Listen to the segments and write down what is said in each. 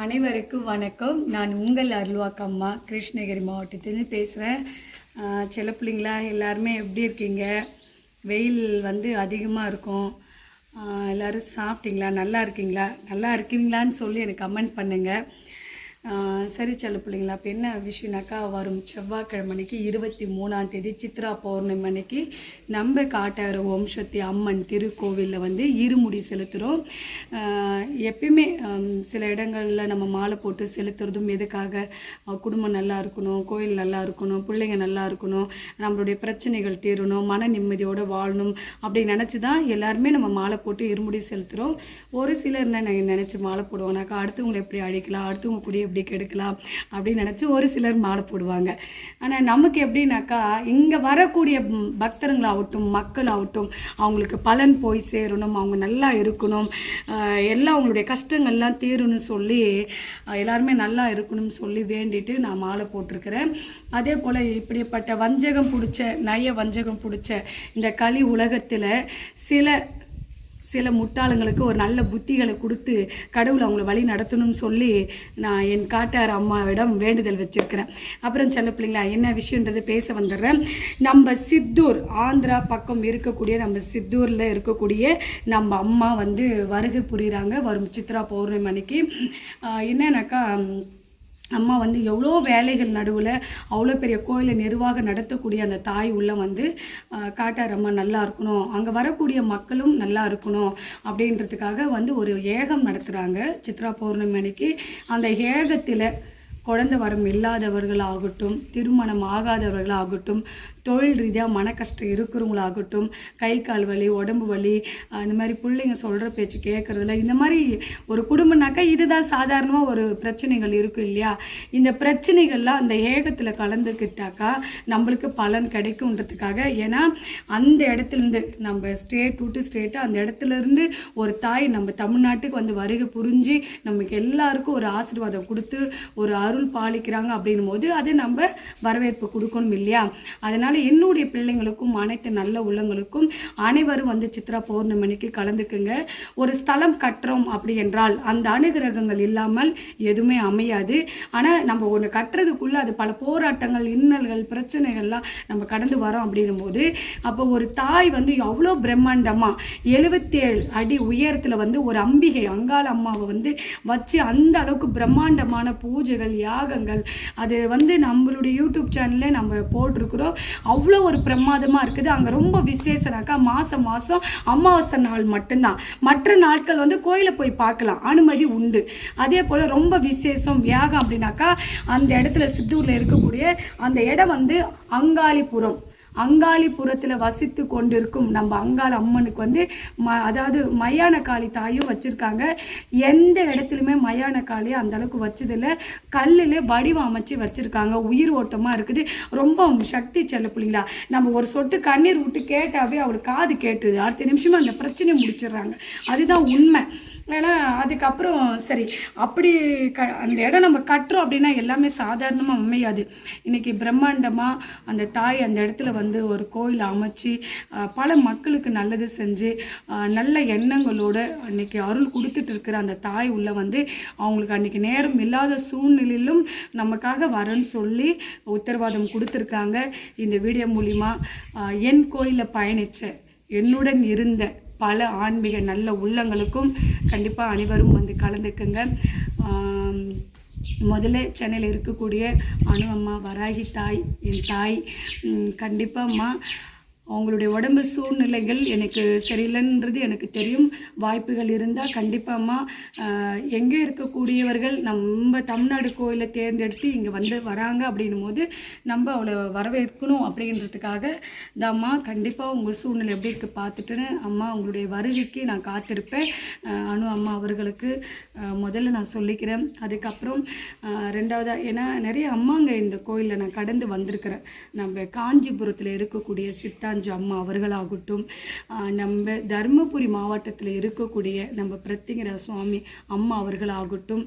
அனைவருக்கும் வணக்கம். நான் உங்கள் அருள்வாக்கம்மா கிருஷ்ணகிரி மாவட்டத்திலேருந்து பேசுகிறேன். சில பிள்ளைங்களா எல்லாருமே எப்படி இருக்கீங்க? வெயில் அதிகமாக இருக்கும். எல்லோரும் சாப்பிட்டீங்களா? நல்லா இருக்கீங்களான்னு சொல்லி எனக்கு கமெண்ட் பண்ணுங்கள். சரி செல்ல பிள்ளைங்களா, இப்போ என்ன விஷயம்னாக்கா, வரும் செவ்வாய்க்கிழமைக்கு 23ஆம் தேதி சித்ரா பௌர்ணமி அன்னைக்கு நம்ம காட்டாறு ஓம் சக்தி அம்மன் திருக்கோவிலில் இருமுடி செலுத்துகிறோம். எப்பயுமே சில இடங்களில் நம்ம மாலை போட்டு செலுத்துறதும் எதுக்காக, குடும்பம் நல்லா இருக்கணும், கோயில் நல்லா இருக்கணும், பிள்ளைங்க நல்லா இருக்கணும், நம்மளுடைய பிரச்சனைகள் தீரணும், மன நிம்மதியோடு வாழணும் அப்படி நினச்சி தான் எல்லாருமே நம்ம மாலை போட்டு இருமுடி செலுத்துகிறோம். ஒரு சிலர் என்ன நினச்சி மாலை போடுவோம்னாக்கா, அடுத்தவங்களை எப்படி அழிக்கலாம், அடுத்தவங்க கூட எப்படி கெடுக்கலாம் அப்படின்னு நினச்சி ஒரு சிலர் மாலை போடுவாங்க. ஆனால் நமக்கு எப்படின்னாக்கா, இங்கே வரக்கூடிய பக்தர்களாகட்டும் மக்களாகட்டும் அவங்களுக்கு பலன் போய் சேரணும், அவங்க நல்லா இருக்கணும், எல்லாம் அவங்களுடைய கஷ்டங்கள்லாம் தீரணும்னு சொல்லி எல்லாருமே நல்லா இருக்கணும்னு சொல்லி வேண்டிட்டு நான் மாலை போட்டிருக்கிறேன். அதே போல் இப்படிப்பட்ட வஞ்சகம் பிடிச்ச இந்த கலி உலகத்தில் சில முட்டாளங்களுக்கு ஒரு நல்ல புத்திகளை கொடுத்து கடவுள் அவங்கள வழி நடத்தணும்னு சொல்லி நான் என் காட்டார் அம்மாவிடம் வேண்டுதல் வச்சுருக்கிறேன். அப்புறம் செல்ல பிள்ளைங்களா, என்ன விஷயன்றது பேச வந்துடுறேன். நம்ம சித்தூர் ஆந்திரா பக்கம் இருக்கக்கூடிய நம்ம சித்தூரில் இருக்கக்கூடிய நம்ம அம்மா வருகை புரிகிறாங்க வரும் சித்ரா பௌர்ணமி அன்னைக்கு. என்னன்னாக்கா, அம்மா எவ்வளோ வேலைகள் நடுவில் அவ்வளோ பெரிய கோயிலை நிர்வாகம் நடத்தக்கூடிய அந்த தாய் உள்ள காட்டார் அம்மா நல்லா இருக்கணும், அங்கே வரக்கூடிய மக்களும் நல்லா இருக்கணும் அப்படின்றதுக்காக ஒரு ஏகம் நடத்துகிறாங்க சித்ரா பௌர்ணமி அன்னைக்கு. அந்த ஏகத்தில் குழந்தை வரம் இல்லாதவர்களாகட்டும், திருமணம் ஆகாதவர்களாகட்டும், தொழில் ரீதியாக மன கஷ்டம் இருக்கிறவங்களாகட்டும், கை கால் வலி, உடம்பு வலி, இந்த மாதிரி பிள்ளைங்க சொல்கிற பேச்சு கேட்குறதில்ல, இந்த மாதிரி ஒரு குடும்பம்னாக்கா இதுதான் சாதாரணமாக ஒரு பிரச்சனைகள் இருக்கும் இல்லையா? இந்த பிரச்சனைகள்லாம் அந்த ஏகத்தில் கலந்துக்கிட்டாக்கா நம்மளுக்கு பலன் கிடைக்கும்ன்றதுக்காக. ஏன்னா அந்த இடத்துலேருந்து நம்ம ஸ்டேட் விட்டு ஸ்டேட்டு அந்த இடத்துலேருந்து ஒரு தாய் நம்ம தமிழ்நாட்டுக்கு வருகை புரிஞ்சு நமக்கு எல்லாருக்கும் ஒரு ஆசீர்வாதம் கொடுத்து ஒரு அருள் பாலிக்கிறாங்க அப்படின்னும் போது அது நம்ம வரவேற்பு கொடுக்கணும் இல்லையா? அதனால் என்னுடைய பிள்ளைங்களுக்கும் அனைத்து நல்ல உள்ளங்களுக்கும் அனைவரும் சித்ரா பௌர்ணமிக்கு கலந்துக்குங்க. ஒரு ஸ்தலம் கட்டுறோம் அப்படி என்றால் அந்த அனுகிரகங்கள் இல்லாமல் எதுவுமே அமையாது. ஆனால் நம்ம ஒன்று கட்டுறதுக்குள்ளே அது பல போராட்டங்கள், இன்னல்கள், பிரச்சனைகள்லாம் நம்ம கடந்து வரோம் அப்படின்னும் போது, அப்போ ஒரு தாய் அவ்வளோ பிரம்மாண்டமாக 77 அடி உயரத்தில் ஒரு அம்பிகை அங்காள அம்மாவை வச்சு அந்த அளவுக்கு பிரம்மாண்டமான பூஜைகள், யாகங்கள், அது நம்மளுடைய யூடியூப் சேனலில் நம்ம போட்டிருக்கிறோம். அவ்வளோ ஒரு பிரமாதமாக இருக்குது. அங்கே ரொம்ப விசேஷனாக்கா மாதம் அமாவாசை நாள் மட்டும்தான். மற்ற நாட்கள் கோயிலை போய் பார்க்கலாம், அனுமதி உண்டு. அதே போல் ரொம்ப விசேஷம் யாகம் அப்படின்னாக்கா, அந்த இடத்துல சித்தூரில் இருக்கக்கூடிய அந்த இடம் அங்காளிபுரத்தில் வசித்து கொண்டிருக்கும் நம்ம அங்காள அம்மனுக்கு அதாவது மயான காளி தாயும் வச்சுருக்காங்க. எந்த இடத்துலையுமே மயான காளி அந்த அளவுக்கு வச்சதில்லை. கல்லில் வடிவம் அமைச்சு வச்சுருக்காங்க, உயிர் ஓட்டமாக இருக்குது. ரொம்ப சக்தி செல்ல பிள்ளைங்களா, நம்ம ஒரு சொட்டு கண்ணீர் விட்டு கேட்டாவே அவளுக்கு காது கேட்டுது, அடுத்த நிமிஷமாக அந்த பிரச்சனையை முடிச்சிடுறாங்க. அதுதான் உண்மை. ஏன்னா அதுக்கப்புறம் சரி, அப்படி அந்த இடம் நம்ம கட்டுறோம் அப்படின்னா எல்லாமே சாதாரணமாக அமையாது. இன்றைக்கி பிரம்மாண்டமாக அந்த தாய் அந்த இடத்துல ஒரு கோயில் அமைச்சு பல மக்களுக்கு நல்லது செஞ்சு நல்ல எண்ணங்களோடு அன்றைக்கி அருள் கொடுத்துட்டு இருக்கிற அந்த தாய் உள்ள அவங்களுக்கு அன்றைக்கி நேரம் இல்லாத சூழ்நிலையிலும் நமக்காக வரேன்னு சொல்லி உத்தரவாதம் கொடுத்துருக்காங்க. இந்த வீடியோ மூலிமா என் கோயிலில் பயணித்த என்னுடன் இருந்த பல ஆன்மீக நல்ல உள்ளங்களுக்கும் கண்டிப்பாக அனைவரும் கலந்துக்குங்க. முதல்ல சென்னையில் இருக்கக்கூடிய அனு அம்மா, வராகி தாய், என் தாய், கண்டிப்பாக அம்மா அவங்களுடைய உடம்பு சூழ்நிலைகள் எனக்கு சரியில்லைன்றது எனக்கு தெரியும். வாய்ப்புகள் இருந்தால் கண்டிப்பாகம்மா எங்கே இருக்கக்கூடியவர்கள் நம்ம தமிழ்நாடு கோயிலை தேர்ந்தெடுத்து இங்கே வராங்க அப்படின்னும் போது நம்ம அவளை வரவேற்கணும் அப்படின்றதுக்காக தான்மா. கண்டிப்பாக உங்கள் சூழ்நிலை எப்படி இருக்குது பார்த்துட்டுன்னு அம்மா உங்களுடைய வருகைக்கு நான் காத்திருப்பேன். அனு அம்மா அவர்களுக்கு முதல்ல நான் சொல்லிக்கிறேன். அதுக்கப்புறம் ரெண்டாவதாக, ஏன்னா நிறைய அம்மாங்க இந்த கோயிலில் நான் கடந்து வந்திருக்கிறேன். நம்ம காஞ்சிபுரத்தில் இருக்கக்கூடிய சித்தா காக்காஞ்சு அம்மா அவர்களாகட்டும், நம்ம தருமபுரி மாவட்டத்தில் இருக்கக்கூடிய நம்ம பிரத்திங்கர சுவாமி அம்மா அவர்களாகட்டும்,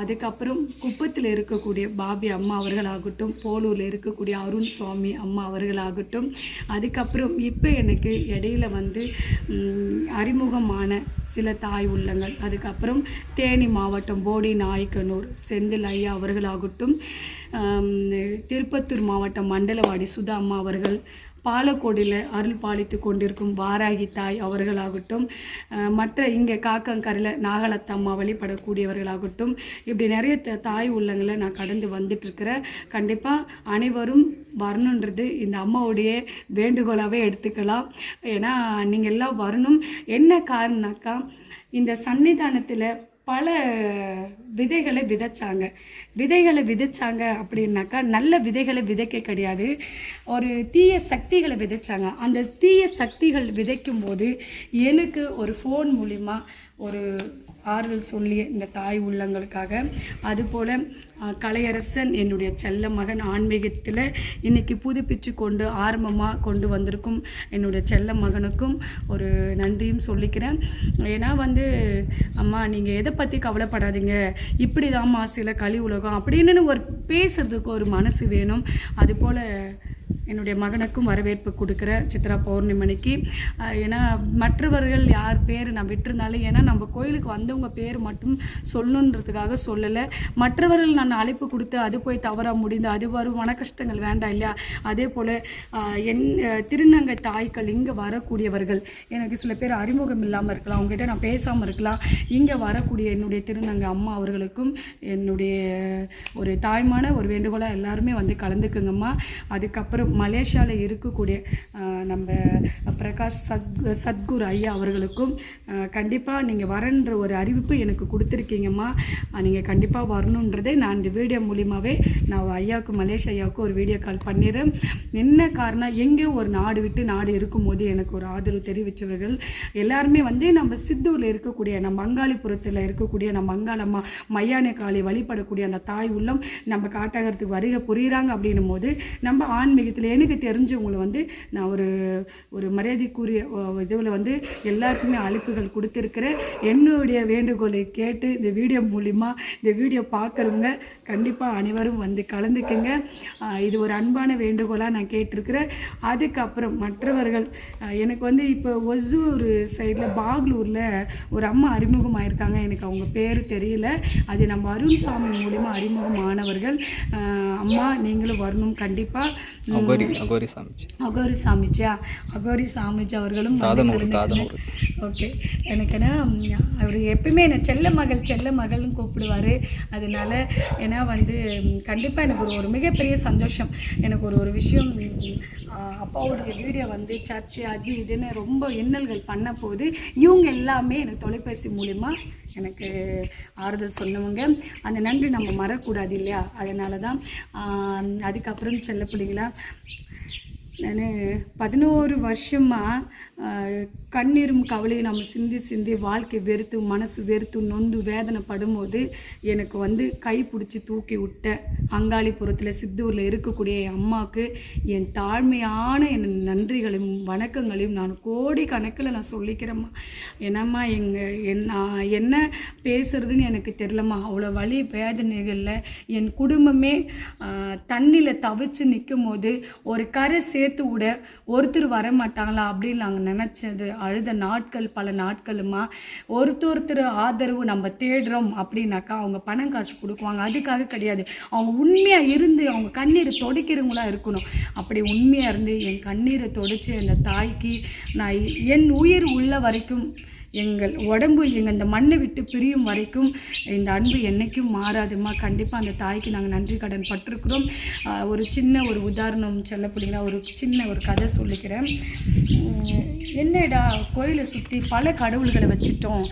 அதுக்கப்புறம் குப்பத்தில் இருக்கக்கூடிய பாபி அம்மா அவர்களாகட்டும், போலூரில் இருக்கக்கூடிய அருண் சுவாமி அம்மா அவர்களாகட்டும், அதுக்கப்புறம் இப்போ எனக்கு இடையில வந்து அறிமுகமான சில தாய் உள்ளங்கள், அதுக்கப்புறம் தேனி மாவட்டம் போடி நாயக்கனூர் செந்தில் ஐயா அவர்களாகட்டும், திருப்பத்தூர் மாவட்டம் மண்டலவாடி சுதா அம்மா அவர்கள், பாலக்கோடியில் அருள் பாலித்து கொண்டிருக்கும் வாராகி தாய் அவர்களாகட்டும், மற்ற இங்கே காக்கங்கரையில் நாகலத்தம்மா வழிபடக்கூடியவர்களாகட்டும், இப்படி நிறைய தாய் உள்ளங்களை நான் கடந்து வந்துட்டுருக்கிறேன். கண்டிப்பாக அனைவரும் வரணுன்றது இந்த அம்மாவுடைய வேண்டுகோளாகவே எடுத்துக்கலாம். ஏன்னா நீங்கள் எல்லாம் வரணும். என்ன காரணம்னாக்கா, இந்த சன்னிதானத்தில் பல விதைகளை விதைச்சாங்க அப்படின்னாக்கா, நல்ல விதைகளை விதைக்க கிடையாது, ஒரு தீய சக்திகளை விதைச்சாங்க. அந்த தீய சக்திகள் விதைக்கும் போது எனக்கு ஒரு ஃபோன் மூலிமா ஒரு ஆறுதல் சொல்லி இந்த தாய் உள்ளங்களுக்காக, அதுபோல் கலையரசன் என்னுடைய செல்ல மகன் ஆன்மீகத்தில் இன்றைக்கி புதுப்பிச்சு கொண்டு ஆரம்பமாக கொண்டு வந்திருக்கும் என்னுடைய செல்ல மகனுக்கும் ஒரு நன்றியும் சொல்லிக்கிறேன். ஏன்னா வந்து அம்மா நீங்கள் எதை பற்றி கவலைப்படாதீங்க, இப்படி தான்மா சில கலி உலகம் அப்படின்னு ஒரு பேசுகிறதுக்கு ஒரு மனசு வேணும். அதுபோல் என்னுடைய மகனுக்கும் வரவேற்பு கொடுக்குற சித்ரா பௌர்ணமிக்கு. ஏன்னா மற்றவர்கள் யார் பேர் நான் விட்டுருந்தாலும், ஏன்னா நம்ம கோயிலுக்கு வந்தவங்க பேர் மட்டும் சொல்லணுன்றதுக்காக சொல்லலை. மற்றவர்கள் நான் அழைப்பு கொடுத்து அது போய் தவறாக முடிந்து அது வரும் மன கஷ்டங்கள் வேண்டாம் இல்லையா. அதே போல் என் திருநங்கை தாய்கள் இங்கே வரக்கூடியவர்கள், எனக்கு சில பேர் அறிமுகம் இல்லாமல் இருக்கலாம், அவங்ககிட்ட நான் பேசாமல் இருக்கலாம். இங்கே வரக்கூடிய என்னுடைய திருநங்கை அம்மா அவர்களுக்கும் என்னுடைய ஒரு தாய்மான ஒரு வேண்டுகோளாக எல்லாருமே வந்து கலந்துக்குங்கம்மா. அதுக்கப்புறம் மலேசியாவில் இருக்கக்கூடிய நம்ம பிரகாஷ் சத்குரு ஐயா அவர்களுக்கும் கண்டிப்பாக நீங்கள் வரன்ற ஒரு அறிவிப்பு எனக்கு கொடுத்துருக்கீங்கம்மா. நீங்கள் கண்டிப்பாக வரணுன்றதை நான் இந்த வீடியோ மூலியமாகவே நான் ஐயாவுக்கு மலேசியா ஐயாவுக்கு ஒரு வீடியோ கால் பண்ணிடுறேன். என்ன காரணம், எங்கேயோ ஒரு நாடு விட்டு நாடு இருக்கும்போது எனக்கு ஒரு ஆதரவு தெரிவித்தவர்கள் எல்லாருமே வந்து நம்ம சித்தூரில் இருக்கக்கூடிய நம்ம மங்காளிபுரத்தில் இருக்கக்கூடிய நம்ம மங்காளம்மா மையானை காளி வழிபடக்கூடிய அந்த தாய் உள்ளம் நம்ம காட்டாகிறதுக்கு வருகை புரியுறாங்க. அப்படின்னும் போது நம்ம ஆன்மீகத்தில் எனக்கு தெரிஞ்சவங்களை வந்து நான் ஒரு மரியாதைக்குரிய இதில் வந்து எல்லாருக்குமே அழைப்புகள் கொடுத்துருக்கிறேன். என்னுடைய வேண்டுகோளை கேட்டு இந்த வீடியோ மூலிமா இந்த வீடியோ பார்க்குறவங்க கண்டிப்பாக அனைவரும் வந்து கலந்துக்குங்க. இது ஒரு அன்பான வேண்டுகோளாக நான் கேட்டிருக்கிறேன். அதுக்கப்புறம் மற்றவர்கள் எனக்கு வந்து இப்போ ஒசூர் சைடில் பாக்லூரில் ஒரு அம்மா அறிமுகமாயிருக்காங்க, எனக்கு அவங்க பேர் தெரியல. அது நம்ம அருண் சாமி மூலிமா அறிமுகமானவர்கள். அம்மா நீங்களும் வரணும் கண்டிப்பாக. அகோரி சாமிஜி அவர்களும் ஓகே. எனக்குன்னா அவர் எப்பயுமே என்னை செல்ல மகள்னு கூப்பிடுவார். அதனால ஏன்னா வந்து கண்டிப்பாக எனக்கு ஒரு மிகப்பெரிய சந்தோஷம். எனக்கு ஒரு விஷயம், அப்பாவுடைய வீடியோ வந்து சர்ச்சை அது இதுன்னு ரொம்ப இன்னல்கள் பண்ண போது இவங்க எல்லாமே எனக்கு தொலைபேசி மூலிமா எனக்கு ஆறுதல் சொன்னவங்க. அந்த நன்றி நம்ம மறக்கூடாது இல்லையா. அதனால தான் அதுக்கப்புறம் செல்ல பிள்ளைங்களா, நான் 11 வருஷமாக கண்ணீரும் கவலையும் நம்ம சிந்தி வாழ்க்கை வெறுத்து மனசு வெறுத்து நொந்து வேதனை படும்போது எனக்கு வந்து கை பிடிச்சி தூக்கி விட்ட அங்காளிபுரத்தில் சித்தூரில் இருக்கக்கூடிய என் அம்மாவுக்கு என் தாழ்மையான என் நன்றிகளையும் வணக்கங்களையும் நான் கோடி கணக்கில் நான் சொல்லிக்கிறேம்மா. என்னம்மா என்ன பேசுறதுன்னு எனக்கு தெரியலம்மா. அவ்வளோ வலி வேதனைகளில் என் குடும்பமே தண்ணியில் தவிச்சு நிற்கும் போது ஒரு கரை சேர்த்து விட ஒருத்தர் வரமாட்டாங்களா அப்படின்னு நாங்கள் நினச்சது அழுத நாட்கள் பல நாட்களுமா. ஒருத்தர் ஆதரவு நம்ம தேடுறோம் அப்படின்னாக்கா அவங்க பணம் காசு கொடுக்குவாங்க, அதுக்காக கிடையாது. அவங்க உண்மையாக இருந்து அவங்க கண்ணீரை துடைக்கிறவங்களா இருக்கணும். அப்படி உண்மையாக இருந்து என் கண்ணீரை துடைச்சி அந்த தாய்க்கு நான் என் உயிர் உள்ள வரைக்கும், எங்கள் உடம்பு இந்த மண்ணை விட்டு பிரியும் வரைக்கும் இந்த அன்பு என்றைக்கும் மாறாதுமா. கண்டிப்பாக அந்த தாய்க்கு நாங்கள் நன்றி கடன் பட்டிருக்கிறோம். ஒரு சின்ன ஒரு உதாரணம் செல்ல பிள்ளைங்களா, ஒரு சின்ன ஒரு கதை சொல்லிக்கிறேன். என்னடா கோயிலை சுற்றி பல கடவுள்களை வச்சுட்டோம்,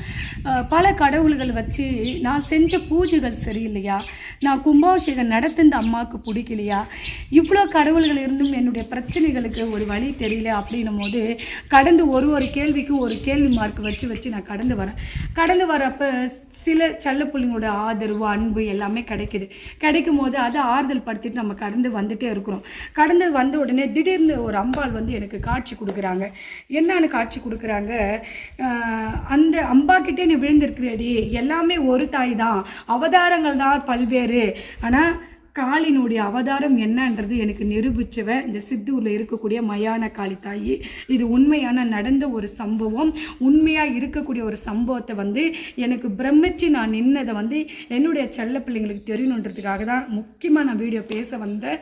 பல கடவுள்களை வச்சு நான் செஞ்ச பூஜைகள் சரியில்லையா, நான் கும்பாபிஷேகம் நடத்துந்த அம்மாவுக்கு பிடிக்கலையா, இவ்வளோ கடவுள்கள் இருந்தும் என்னுடைய பிரச்சனைகளுக்கு ஒரு வழி தெரியல அப்படின்னும் போது கடந்து ஒரு கேள்விக்கு ஒரு கேள்வி மார்க் வச்சு நான் கடந்து வரப்போ சில செல்ல பிள்ளைங்களோட ஆதரவு அன்பு எல்லாமே கிடைக்கும் போது அதை ஆறுதல் படுத்திட்டு நம்ம கடந்து வந்துட்டே இருக்கிறோம். கடந்து வந்த உடனே திடீர்னு ஒரு அம்பாள் வந்து எனக்கு காட்சி கொடுக்குறாங்க. என்னன்னு காட்சி கொடுக்குறாங்க, அந்த அம்பாக்கிட்டே நீ விழுந்திருக்கிறடி, எல்லாமே ஒரு தாய் தான், அவதாரங்கள் தான் பல்வேறு, ஆனால் காளினுடைய அவதாரம் என்னன்றது எனக்கு நிரூபிச்சவன் இந்த சித்தூரில் இருக்கக்கூடிய மயான காளி தாயி. இது உண்மையான நடந்த ஒரு சம்பவம், உண்மையாக இருக்கக்கூடிய ஒரு சம்பவத்தை வந்து எனக்கு பிரமிச்சு நான் நின்னதை வந்து என்னுடைய செல்ல பிள்ளைங்களுக்கு தெரியணுன்றதுக்காக தான் முக்கியமாக நான் வீடியோ பேச வந்தேன்.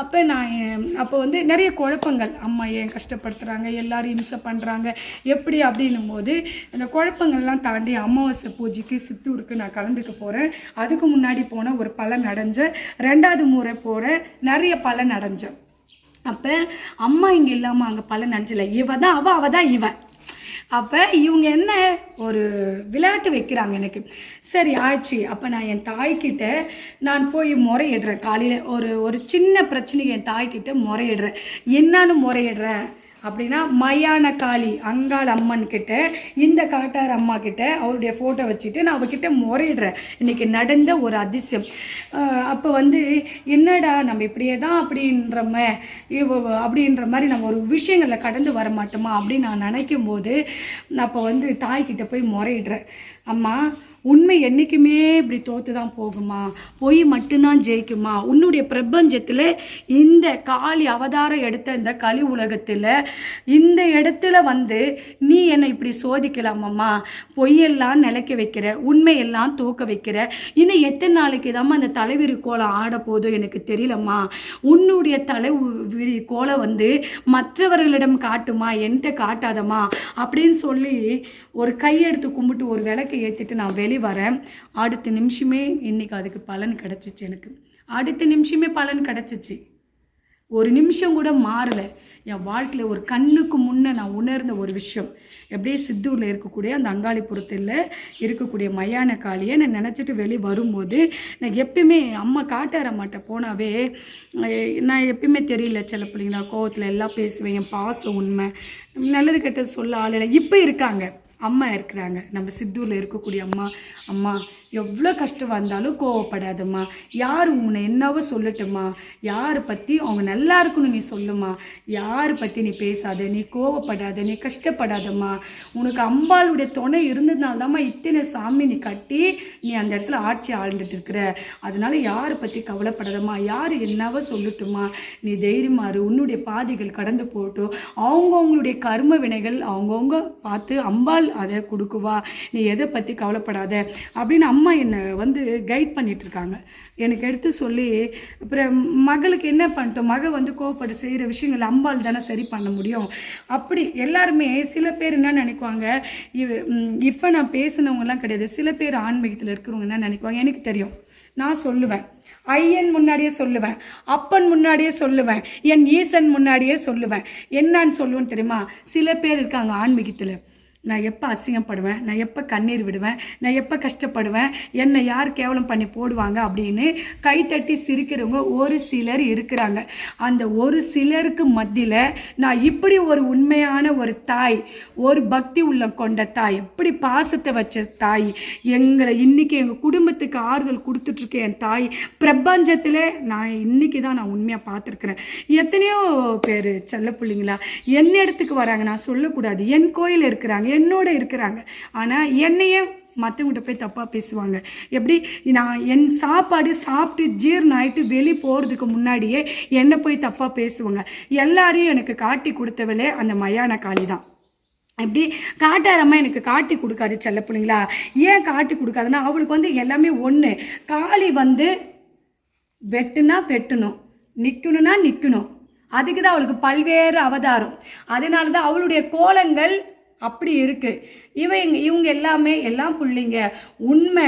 அப்போ வந்து நிறைய குழப்பங்கள், அம்மா ஏன் கஷ்டப்படுத்துகிறாங்க, எல்லாரும் இம்சை பண்ணுறாங்க எப்படி அப்படின்னும் போது அந்த குழப்பங்கள்லாம் தாண்டி அமாவாசை பூஜைக்கு சித்தூருக்கு நான் கலந்துக்க போகிறேன். அதுக்கு முன்னாடி போன ஒரு பலன் அடைஞ்ச, 2வது முறை போகிற நிறைய பலன் அடைஞ்சோம். அப்போ அம்மா இங்கே இல்லாமல் அங்கே பலன் அடைஞ்சல, இவ தான் அவ தான் இவன். அப்போ இவங்க என்ன ஒரு விளையாட்டு வைக்கிறாங்க எனக்கு. சரி ஆச்சு. அப்போ நான் என் தாய்கிட்ட நான் போய் முறையிடுறேன். காலையில் ஒரு சின்ன பிரச்சனைக்கு என் தாய்கிட்ட முறையிடுறேன். என்னன்னு முறையிடுறேன் அப்படின்னா, மயான காளி அங்காள் அம்மன் கிட்ட, இந்த காட்டார் அம்மா கிட்ட அவருடைய ஃபோட்டோ வச்சுட்டு நான் அவகிட்ட முறையிடுறேன் இன்றைக்கி நடந்த ஒரு அதிசயம். அப்போ வந்து என்னடா நம்ம இப்படியே தான் அப்படின்ற மாதிரி நம்ம ஒரு விஷயங்களில் கடந்து வர மாட்டோமா அப்படின்னு நான் நினைக்கும் போது அப்போ வந்து தாய்கிட்ட போய் முறையிடுறேன். அம்மா, உண்மை என்றைக்குமே இப்படி தோற்று தான் போகுமா, பொய் மட்டும்தான் ஜெயிக்குமா, உன்னுடைய பிரபஞ்சத்தில் இந்த காளி அவதாரம் எடுத்த இந்த கலி உலகத்தில் இந்த இடத்துல வந்து நீ என்னை இப்படி சோதிக்கலாமம்மா, பொய்யெல்லாம் நிலைக்க வைக்கிற, உண்மையெல்லாம் தோக்க வைக்கிற, இன்னும் எத்தனை நாளைக்கு தாம்மா அந்த தலைவிரி கோலம் ஆட போதும் எனக்கு தெரியலம்மா, உன்னுடைய தலைவிரி கோலம் வந்து மற்றவர்களிடம் காட்டுமா, என்கிட்ட காட்டாதம்மா அப்படின்னு சொல்லி ஒரு கையெடுத்து கும்பிட்டு ஒரு விளக்கை ஏற்றிட்டு நான் வரேன். அடுத்த நிமிஷமே இன்னைக்கு அதுக்கு பலன் கிடைச்சிச்சு. எனக்கு அடுத்த நிமிஷமே பலன் கிடைச்சிச்சு. ஒரு நிமிஷம் கூட மாறல. என் வாழ்க்கையில் ஒரு கண்ணுக்கு முன்னே நான் உணர்ந்த ஒரு விஷயம், எப்படியே சித்தூரில் இருக்கக்கூடிய அந்த அங்காளிபுரத்தில் இருக்கக்கூடிய மயான காளியை நான் நினச்சிட்டு வெளியே வரும்போது, நான் எப்பயுமே அம்மா காட்டார மாட்டேன் போனாவே, நான் எப்பயுமே தெரியல சில பிள்ளைங்க, நான் கோவத்தில் எல்லாம் பேசுவேன், என் பாசம் உண்மை, நல்லது கெட்டது சொல்ல ஆள். இப்போ இருக்காங்க, அம்மா இருக்கிறாங்க, நம்ம சித்தூரில் இருக்கக்கூடிய அம்மா எவ்வளோ கஷ்டம் வந்தாலும் கோவப்படாதம்மா, யார் உன்னை என்னவோ சொல்லட்டுமா, யாரை பற்றி அவங்க நல்லா இருக்குன்னு நீ சொல்லுமா, யாரை பற்றி நீ பேசாத, நீ கோவப்படாத, நீ கஷ்டப்படாதம்மா, உனக்கு அம்பாளுடைய துணை இருந்ததுனால்தாம்மா இத்தனை சாமி நீ கட்டி நீ அந்த இடத்துல ஆட்சி ஆழ்ந்துட்டு இருக்கிற, அதனால யாரை பற்றி கவலைப்படாதம்மா, யார் என்னவோ சொல்லட்டுமா, நீ தைரியமாறு, உன்னுடைய பாதைகள் கடந்து போட்டோம், அவங்கவுங்களுடைய கர்ம வினைகள் அவங்கவுங்க பார்த்து அம்பாள் அதை கொடுக்குவா, நீ எதை பற்றி கவலைப்படாத அப்படின்னு அம்மா என்னை வந்து கைட் பண்ணிட்டு இருக்காங்க. எனக்கு எடுத்து சொல்லி, அப்புறம் மகளுக்கு என்ன பண்ணிட்டோம், மகள் வந்து கோவப்பட்டு செய்கிற விஷயங்கள் அம்பாள் தானே சரி பண்ண முடியும். அப்படி எல்லாருமே சில பேர் என்ன நினைக்குவாங்க, இப்போ நான் பேசினவங்கலாம் கிடையாது, சில பேர் ஆன்மீகத்தில் இருக்கிறவங்க என்ன நினைக்குவாங்க எனக்கு தெரியும். நான் சொல்லுவேன், ஐயன் முன்னாடியே சொல்லுவேன், அப்பன் முன்னாடியே சொல்லுவேன், என் ஈசன் முன்னாடியே சொல்லுவேன். என்னான்னு சொல்லுவேன்னு தெரியுமா, சில பேர் இருக்காங்க ஆன்மீகத்தில், நான் எப்போ அசிங்கப்படுவேன், நான் எப்போ கண்ணீர் விடுவேன், நான் எப்போ கஷ்டப்படுவேன், என்னை யார் கேவலம் பண்ணி போடுவாங்க அப்படின்னு கைத்தட்டி சிரிக்கிறவங்க ஒரு சிலர் இருக்கிறாங்க. அந்த ஒரு சிலருக்கு மத்தியில் நான் இப்படி ஒரு உண்மையான ஒரு தாய், ஒரு பக்தி உள்ள கொண்ட தாய், எப்படி பாசத்தை வச்ச தாய், எங்களை இன்றைக்கி எங்கள் குடும்பத்துக்கு ஆறுதல் கொடுத்துட்ருக்கேன் என் தாய், பிரபஞ்சத்தில் நான் இன்றைக்கி தான் நான் உண்மையாக பார்த்துருக்குறேன். எத்தனையோ பேர் செல்ல பிள்ளைங்களா என் இடத்துக்கு வராங்க, நான் சொல்லக்கூடாது, என் கோயில் இருக்கிறாங்க, என்னோட இருக்கிறாங்க, ஆனால் என்னையே மற்றவங்கிட்ட போய் தப்பாக பேசுவாங்க. எப்படி, நான் என் சாப்பாடு சாப்பிட்டு ஜீரணம் ஆகிட்டு வெளியே போகிறதுக்கு முன்னாடியே என்னை போய் தப்பாக பேசுவாங்க. எல்லாரையும் எனக்கு காட்டி கொடுத்தவளே அந்த மயான காளி தான். எப்படி காட்டாரம்மா எனக்கு காட்டி கொடுக்காது செல்ல பிள்ளைங்களா, ஏன் காட்டி கொடுக்காதுன்னா அவளுக்கு வந்து எல்லாமே ஒன்று, காளி வந்து வெட்டுனா வெட்டணும், நிற்கணும்னா நிற்கணும், அதுக்கு தான் அவளுக்கு பல்வேறு அவதாரம், அதனால தான் அவளுடைய கோலங்கள் அப்படி இருக்குது. இவங்க எல்லாமே எல்லாம் பிள்ளைங்க உண்மை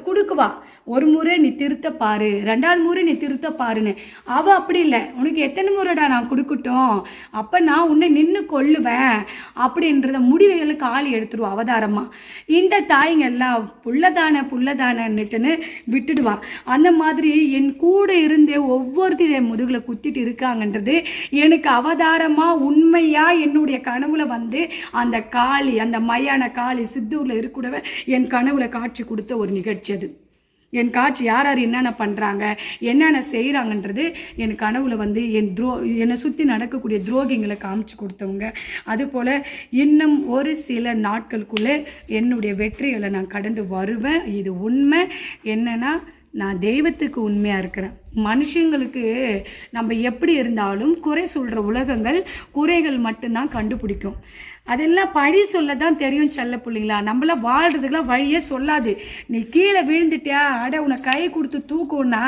கொடுக்குவா, ஒரு முறை நீ திருத்த பாரு, 2வது முறை நீ திருத்த பாருன்னு. அவள் அப்படி இல்லை, உனக்கு எத்தனை முறைடா நான் கொடுக்கட்டும், அப்போ நான் உன்னை நின்று கொள்ளுவேன் அப்படின்றத முடிவுகளுக்கு ஆளி எடுத்துருவா அவதாரமாக. இந்த தாய்ங்க எல்லாம் புள்ளதானன்னுட்டுன்னு விட்டுடுவா. அந்த மாதிரி என் கூட இருந்தே ஒவ்வொருத்தர முதுகில் குத்திட்டு இருக்காங்கன்றது எனக்கு அவதாரமாக உண்மையாக என்னுடைய கனவுல வந்து அந்த காளி, அந்த மயான காளி சித்தூரில் இருக்கக்கூடவே என் கனவுல காட்சி கொடுத்த ஒரு நிகழ்ச்சி அது. என் காட்சி யார் யார் என்னென்ன பண்ணுறாங்க, என்னென்ன செய்கிறாங்கன்றது என் கனவுல வந்து என்னை சுற்றி நடக்கக்கூடிய துரோகிங்களை காமிச்சு கொடுத்தவங்க. அதுபோல் இன்னும் ஒரு சில நாட்களுக்குள்ளே என்னுடைய வெற்றிகளை நான் கடந்து வருவேன். இது உண்மை. என்னென்னா, நான் தெய்வத்துக்கு உண்மையாக இருக்கிறேன். மனுஷங்களுக்கு நம்ம எப்படி இருந்தாலும் குறை சொல்கிற உலகங்கள் குறைகள் மட்டும்தான் கண்டுபிடிக்கும். அதெல்லாம் பழி சொல்ல தான் தெரியும் செல்ல பிள்ளைங்களா. நம்மளாம் வாழ்கிறதுக்கெலாம் வழியே சொல்லாது. நீ கீழே விழுந்துட்டியா, உன்னை கை கொடுத்து தூக்குன்னா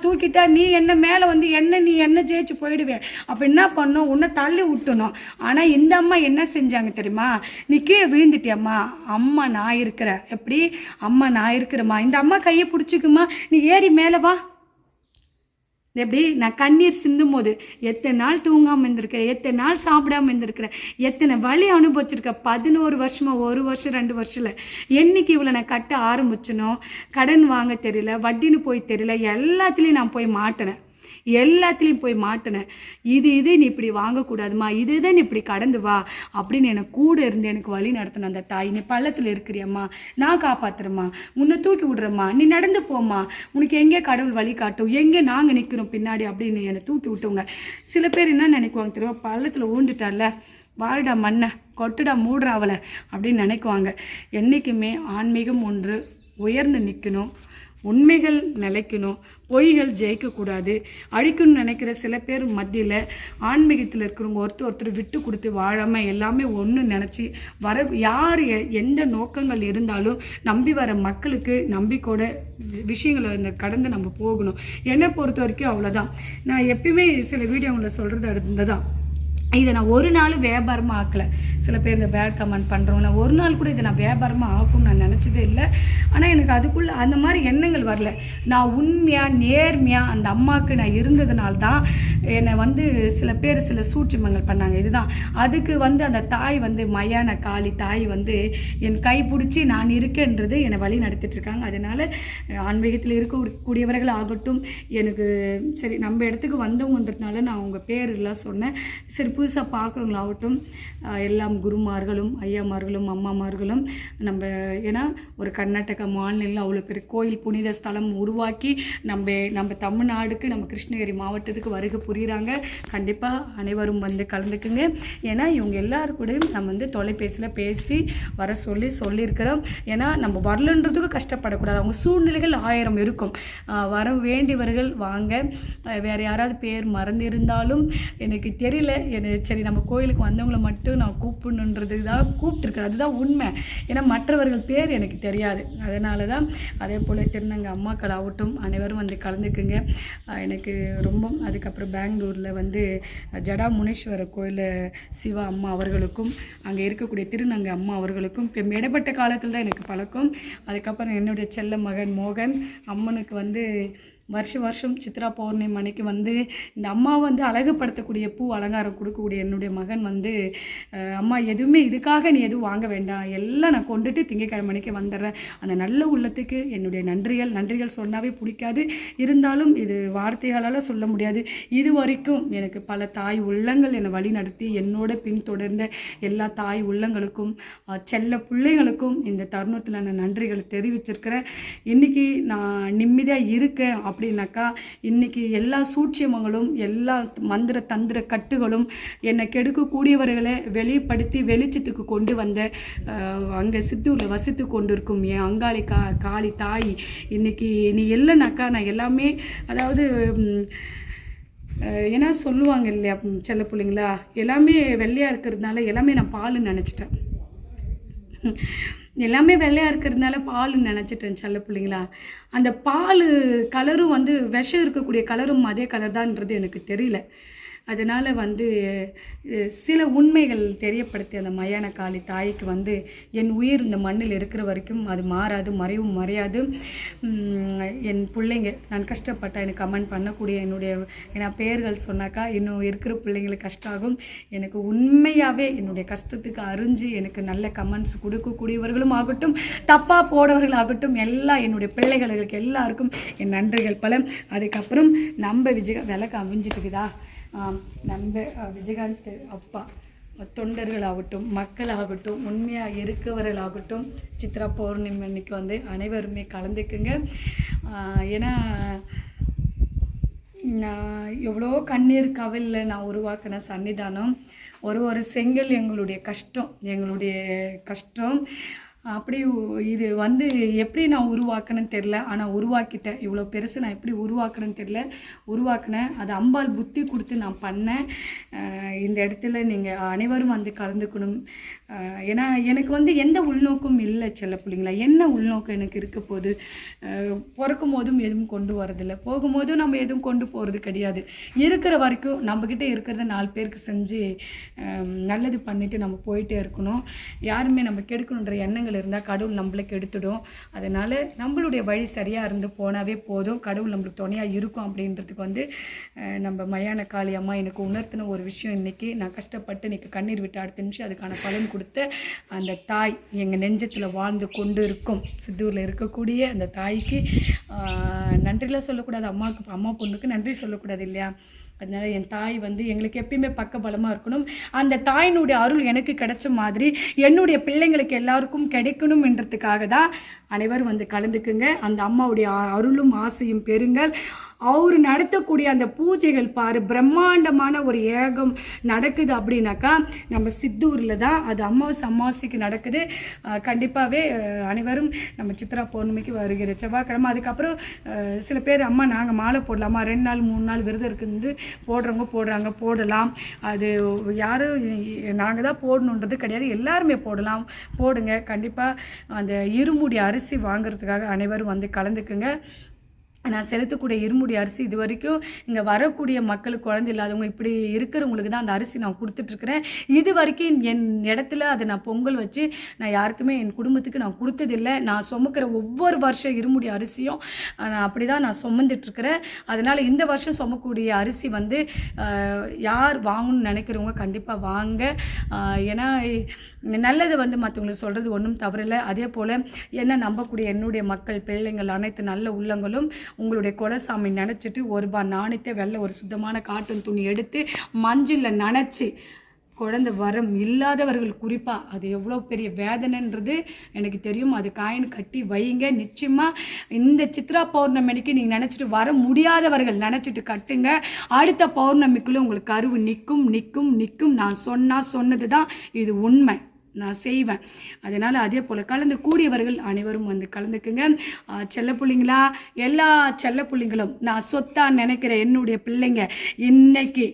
தூக்கிட்டா நீ என்ன மேலே வந்து நீ என்ன ஜெயிச்சு போயிடுவேன். அப்போ என்ன பண்ணணும், உன்னை தள்ளி விட்டணும். ஆனால் இந்த அம்மா என்ன செஞ்சாங்க தெரியுமா, நீ கீழே விழுந்துட்டியம்மா, அம்மா நான் இருக்கிறேன். எப்படி அம்மா நான் இருக்கிறேம்மா, இந்த அம்மா கையை பிடிச்சிக்குமா, நீ ஏறி மேலே வா. எப்படி நான் கண்ணீர் சிந்தும் போது எத்தனை நாள் தூங்காமல் இருந்திருக்கிறேன், எத்தனை நாள் சாப்பிடாமல் இருந்திருக்கிறேன், எத்தனை வலி அனுபவிச்சிருக்கேன். 11 வருஷமாக, 1 வருஷம் 2 வருஷத்தில் என்னைக்கு இவ்வளோ நான் கட்ட ஆரம்பிச்சனோ, கடன் வாங்க தெரியல, வட்டின்னு போய் தெரியல, எல்லாத்துலேயும் நான் போய் மாட்டினேன். இது நீ இப்படி வாங்கக்கூடாதுமா, இதுதான் நீ இப்படி கடந்து வா அப்படின்னு எனக்கு கூட இருந்து எனக்கு வழி நடத்தின அந்த தாய். நீ பள்ளத்தில் இருக்கிறியம்மா, நான் காப்பாத்துறேம்மா, உன்னை தூக்கி விடுறம்மா, நீ நடந்து போம்மா, உனக்கு எங்கே கடவுள் வழி காட்டும், எங்கே நாங்கள் நிற்கிறோம் பின்னாடி அப்படின்னு என்னை தூக்கி விட்டுவங்க. சில பேர் என்ன நினைக்குவாங்க தெரியுமா, பள்ளத்தில் ஊண்டுட்டால, வாழ்டா மண்ணை கொட்டுடா மூடுறா அவளை அப்படின்னு நினைக்குவாங்க. என்றைக்குமே ஆன்மீகம் ஒன்று உயர்ந்து நிற்கணும், உண்மைகள் நிலைக்கணும், பொய்கள் ஜெயிக்கக்கூடாது. அழிக்கணும்னு நினைக்கிற சில பேர் மத்தியில் ஆன்மீகத்தில் இருக்கிறவங்க ஒருத்தர் விட்டு கொடுத்து வாழாமல் எல்லாமே ஒன்று நினச்சி யார் எந்த நோக்கங்கள் இருந்தாலும் நம்பி வர மக்களுக்கு நம்பிக்கையோட விஷயங்களை கடந்து நம்ம போகணும். என்னை பொறுத்த வரைக்கும் அவ்வளோதான். நான் எப்பயுமே சில வீடியோவில் சொல்கிறது இருந்ததான், இதை நான் ஒரு நாள் வியாபாரமாக ஆக்கலை. சில பேர் இந்த பேட் கமெண்ட் பண்ணுறோம், நான் ஒரு நாள் கூட இதை நான் வியாபாரமாக ஆக்கும்னு நான் நினச்சதே இல்லை. ஆனால் எனக்கு அதுக்குள்ளே அந்த மாதிரி எண்ணங்கள் வரல. நான் உண்மையாக நேர்மையாக அந்த அம்மாவுக்கு நான் இருந்ததுனால தான் என்னை வந்து சில பேர் சில சூட்சுமங்கள் பண்ணாங்க. இதுதான் அதுக்கு வந்து அந்த தாய் வந்து மயான காளி தாய் வந்து என் கை பிடிச்சி நான் இருக்கேன்றது என்னை வழி நடத்திட்டுருக்காங்க. அதனால் ஆன்மீகத்தில் இருக்கக்கூடியவர்கள் ஆகட்டும், எனக்கு சரி நம்ம இடத்துக்கு வந்தவங்கன்றதுனால நான் அவங்க பேரெல்லாம் சொன்னேன். சரி, புதுசாக பார்க்குறவங்களாகட்டும், எல்லாம் குருமார்களும் ஐயாமார்களும் அம்மாமார்களும் நம்ம ஏன்னா ஒரு கர்நாடகா மாநிலம் அவ்வளோ பெரிய கோயில் புனித ஸ்தலம் உருவாக்கி நம்ம தமிழ்நாடுக்கு நம்ம கிருஷ்ணகிரி மாவட்டத்துக்கு வருகை புரிகிறாங்க. கண்டிப்பாக அனைவரும் வந்து கலந்துக்குங்க. ஏன்னா இவங்க எல்லாரும் கூடயும் நம்ம வந்து தொலைபேசியில் பேசி வர சொல்லியிருக்கிறோம். ஏன்னா நம்ம வரலன்றதுக்கு கஷ்டப்படக்கூடாது. அவங்க சூழ்நிலைகள் 1000 இருக்கும். வர வேண்டியவர்கள் வாங்க. வேறு யாராவது பேர் மறந்திருந்தாலும் எனக்கு தெரியல, சரி நம்ம கோயிலுக்கு வந்தவங்களை மட்டும் நான் கூப்பிடணுன்றதுக்கு தான் கூப்பிட்டுருக்கேன். அதுதான் உண்மை. ஏன்னா மற்றவர்கள் பேர் எனக்கு தெரியாது. அதனால தான். அதே போல் திருநங்கை அம்மாக்கள் ஆகட்டும் அனைவரும் வந்து கலந்துக்குங்க. எனக்கு ரொம்ப அதுக்கப்புறம் பெங்களூரில் வந்து ஜடா முனீஸ்வரர் கோயிலில் சிவா அம்மா அவர்களுக்கும் அங்கே இருக்கக்கூடிய திருநங்கை அம்மா அவர்களுக்கும் இப்போ இடைப்பட்ட காலத்தில் தான் எனக்கு பழக்கம். அதுக்கப்புறம் என்னுடைய செல்ல மகன் மோகன் அம்மனுக்கு வந்து வருஷம் சித்ரா பௌர்ணமி அன்னைக்கு வந்து இந்த அம்மா வந்து அழகுபடுத்தக்கூடிய பூ அலங்காரம் கொடுக்கக்கூடிய என்னுடைய மகன் வந்து அம்மா எதுவுமே இதுக்காக நீ எதுவும் வாங்க வேண்டாம், எல்லாம் நான் கொண்டுட்டு திங்கக்கிழமை மணிக்கு வந்துடுறேன். அந்த நல்ல உள்ளத்துக்கு என்னுடைய நன்றிகள் சொன்னாவே பிடிக்காது. இருந்தாலும் இது வார்த்தைகளால் சொல்ல முடியாது. இது வரைக்கும் எனக்கு பல தாய் உள்ளங்கள் என்னை வழி நடத்தி என்னோட பின்தொடர்ந்த எல்லா தாய் உள்ளங்களுக்கும் செல்ல பிள்ளைகளுக்கும் இந்த தருணத்தில் நான் நன்றிகளை தெரிவிச்சிருக்கிறேன். இன்றைக்கி நான் நிம்மதியாக இருக்கேன் அப்படின்னாக்கா இன்னைக்கு எல்லா சூட்சியமங்களும் எல்லா மந்திர தந்திர கட்டுகளும் என்னை கெடுக்கக்கூடியவர்களை வெளிப்படுத்தி வெளிச்சத்துக்கு கொண்டு வந்த அங்கே சித்தூரில் வசித்து கொண்டு இருக்கும் என் அங்காளி காளி தாய் இன்னைக்கு நீ இல்லைனாக்கா நான் எல்லாமே அதாவது ஏன்னா சொல்லுவாங்க இல்லையா செல்ல பிள்ளைங்களா, எல்லாமே வெள்ளையாக இருக்கிறதுனால எல்லாமே நான் பாலுன்னு நினச்சிட்டேன். எல்லாமே வெள்ளையாக இருக்கிறதுனால பாலுன்னு நினச்சிட்டேன் செல்ல பிள்ளைங்களா. அந்த பால் கலரும் வந்து விஷம் இருக்கக்கூடிய கலரும் அதே கலர் தான்ன்றது எனக்கு தெரியல. அதனால் வந்து சில உண்மைகள் தெரியப்படுத்தி அந்த மயான காளி தாய்க்கு வந்து என் உயிர் இந்த மண்ணில் இருக்கிற வரைக்கும் அது மாறாது, மறைவும் மறையாது. என் பிள்ளைங்க நான் கஷ்டப்பட்டேன் எனக்கு கமெண்ட் பண்ணக்கூடிய ஏன்னா பேர்கள் சொன்னாக்கா இன்னும் இருக்கிற பிள்ளைங்களுக்கு கஷ்டம் ஆகும். எனக்கு உண்மையாகவே என்னுடைய கஷ்டத்துக்கு அறிஞ்சு எனக்கு நல்ல கமெண்ட்ஸ் கொடுக்கக்கூடியவர்களும் ஆகட்டும், தப்பாக போடவர்கள் ஆகட்டும், எல்லாம் என்னுடைய பிள்ளைகளுக்கு எல்லாருக்கும் என் நன்றிகள் பல. அதுக்கப்புறம் நம்ம விலக்கு அமைஞ்சிட்டுக்குதா நம்ம விஜயகாந்த் அப்பா தொண்டர்களாகட்டும், மக்களாகட்டும், உண்மையாக இருக்கவர்களாகட்டும், சித்ரா பௌர்ணமி அன்னைக்கு வந்து அனைவருமே கலந்துக்குங்க. ஏன்னா நான் எவ்வளோ கண்ணீர் கவில்ல நான் உருவாக்கின சன்னிதானம். ஒரு செங்கல் எங்களுடைய கஷ்டம். அப்படி இது வந்து எப்படி நான் உருவாக்கினேன்னு தெரில, ஆனால் உருவாக்கிட்டேன். இவ்வளோ பெருசு நான் எப்படி உருவாக்குறேன்னு தெரில, உருவாக்கினேன். அது அம்பாள் புத்தி கொடுத்து நான் பண்ணேன். இந்த இடத்துல நீங்கள் அனைவரும் வந்து கலந்துக்கணும். ஏன்னா எனக்கு வந்து எந்த உள்நோக்கும் இல்லை செல்ல பிள்ளைங்களா. என்ன உள்நோக்கம் எனக்கு இருக்க போது? பிறக்கும் போதும் எதுவும் கொண்டு வரதில்லை, போகும்போதும் நம்ம எதுவும் கொண்டு போகிறது கிடையாது. இருக்கிற வரைக்கும் நம்மக்கிட்ட இருக்கிறத 4 பேருக்கு செஞ்சு நல்லது பண்ணிவிட்டு நம்ம போயிட்டே இருக்கணும். யாருமே நம்ம கெடுக்கணுன்ற எண்ணங்கள் இருந்தால் கடவுள் நம்மளுக்கு எடுத்துடும். அதனால் நம்மளுடைய வழி சரியாக இருந்து போனாவே போதும், கடவுள் நம்மளுக்கு துணையாக இருக்கும். அப்படின்றதுக்கு வந்து நம்ம மயான காளி அம்மா எனக்கு உணர்த்தின ஒரு விஷயம். இன்றைக்கி நான் கஷ்டப்பட்டு இன்றைக்கி கண்ணீர் விட்டு அடுத்த நிமிஷம் அதுக்கான பலன் கொடுத்த அந்த தாய் எங்கள் நெஞ்சத்தில் வாழ்ந்து கொண்டு இருக்கும். சித்தூரில் இருக்கக்கூடிய அந்த தாய்க்கு நன்றிலாம் சொல்லக்கூடாது. அம்மா பொண்ணுக்கு நன்றி சொல்லக்கூடாது இல்லையா? அதனால் என் தாய் வந்து எங்களுக்கு எப்பயுமே பக்கபலமாக இருக்கணும். அந்த தாயினுடைய அருள் எனக்கு கிடைச்ச மாதிரி என்னுடைய பிள்ளைங்களுக்கு எல்லாருக்கும் கிடைக்கணும்ன்றதுக்காக தான் அனைவரும் வந்து கலந்துக்குங்க. அந்த அம்மாவுடைய அருளும் ஆசையும் பெறுங்கள். அவர் நடத்தக்கூடிய அந்த பூஜைகள் பாரு, பிரம்மாண்டமான ஒரு ஏகம் நடக்குது. அப்படின்னாக்கா நம்ம சித்தூரில் தான் அது அமாவாசைக்கு நடக்குது. கண்டிப்பாகவே அனைவரும் நம்ம சித்ரா பௌர்ணமிக்கு வருகிற செவ்வாய்க்கிழமை. அதுக்கப்புறம் சில பேர் அம்மா நாங்கள் மாலை போடலாமா, 2 நாள் 3 நாள் விரதம் இருக்குது போடுறாங்க, போடலாம். அது யாரும் நாங்கள் தான் போடணுன்றது கிடையாது, எல்லாருமே போடுங்க. கண்டிப்பாக அந்த இருமுடி அரிசி வாங்குறதுக்காக அனைவரும் வந்து கலந்துக்குங்க. நான் செலுத்தக்கூடிய இருமுடி அரிசி இது வரைக்கும் இங்கே வரக்கூடிய மக்களுக்கு, குழந்தை இல்லாதவங்க இப்படி இருக்கிறவங்களுக்கு தான் அந்த அரிசி நான் கொடுத்துட்ருக்குறேன். இது வரைக்கும் என் இடத்துல அதை நான் பொங்கல் வச்சு நான் யாருக்குமே என் குடும்பத்துக்கு நான் கொடுத்ததில்லை. நான் சுமக்கிற ஒவ்வொரு வருஷம் இருமுடி அரிசியும் நான் அப்படி தான் நான் சுமந்துட்டுருக்கிறேன். அதனால் இந்த வருஷம் சுமக்கக்கூடிய அரிசி வந்து யார் வாங்கணும்னு நினைக்கிறவங்க கண்டிப்பாக வாங்க. ஏன்னா நல்லது வந்து மற்றவங்களுக்கு சொல்கிறது ஒன்றும் தவறில்லை. அதே போல் என்ன நம்பக்கூடிய என்னுடைய மக்கள், பிள்ளைங்கள், அனைத்து நல்ல உள்ளங்களும் உங்களுடைய குலசாமி நினச்சிட்டு 1 ரூபாய் நாணயத்தை வெள்ளை ஒரு சுத்தமான காட்டன் துணி எடுத்து மஞ்சளில் நனைச்சி, குழந்தை வரம் இல்லாதவர்கள் குறிப்பாக அது எவ்வளோ பெரிய வேதனைன்றது எனக்கு தெரியும், அது காயின் கட்டி வைங்க. நிச்சயமாக இந்த சித்ரா பௌர்ணமிக்கு நீங்கள் நினச்சிட்டு வர முடியாதவர்கள் நினச்சிட்டு கட்டுங்க. அடுத்த பௌர்ணமிக்குள்ளே உங்களுக்கு கருவு நிற்கும். நான் சொன்னது தான் இது உண்மை, நான் செய்வேன். அதனால் அதே போல் கலந்து கூடியவர்கள் அனைவரும் வந்து கலந்துக்குங்க. செல்லப்பிள்ளைங்களா, எல்லா செல்லப்பிள்ளைங்களும் நான் சொத்தாக நினைக்கிற என்னுடைய பிள்ளைங்க இன்னைக்கு